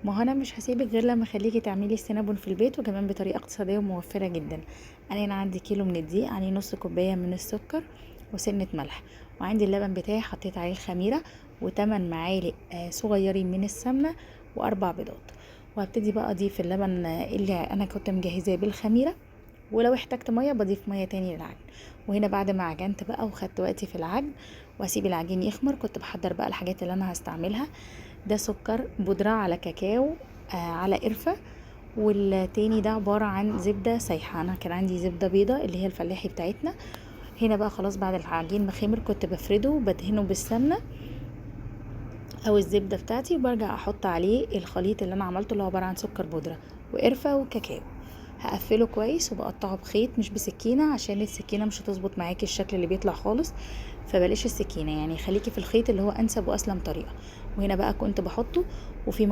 ما هو انا مش هسيبك غير لما اخليكي تعملي السينابون في البيت، وكمان بطريقه اقتصاديه وموفره جدا. انا عندي كيلو من الدقيق، عليه نص كوبايه من السكر، وسنه ملح. وعندي اللبن بتاعي حطيت عليه الخميره، وتمن معالق صغيرين من السمنه، واربع بيضات. وهبتدي بقى اضيف اللبن اللي انا كنت مجهزاه بالخميره، ولو احتجت ميه بضيف ميه تاني للعجن. وهنا بعد ما عجنت بقى وخدت وقتي في العجن واسيب العجين يخمر، كنت بحضر بقى الحاجات اللي انا هستعملها. ده سكر بودرة على كاكاو على قرفة. والتاني ده عبارة عن زبدة سايحة، انا كان عندي زبدة بيضة اللي هي الفلاحي بتاعتنا. هنا بقى خلاص بعد العجين ما خمر كنت بفرده وبدهنه بالسمنة او الزبدة بتاعتي، وبرجع احط عليه الخليط اللي انا عملته اللي هو عبارة عن سكر بودرة وقرفة وكاكاو. هقفله كويس وبقطعه بخيط مش بسكينة، عشان السكينة مش هتظبط معاكي الشكل اللي بيطلع خالص. فبلاش السكينة، يعني خليكي في الخيط اللي هو انسب واسلم طريقة. وهنا بقى كنت بحطه، وفي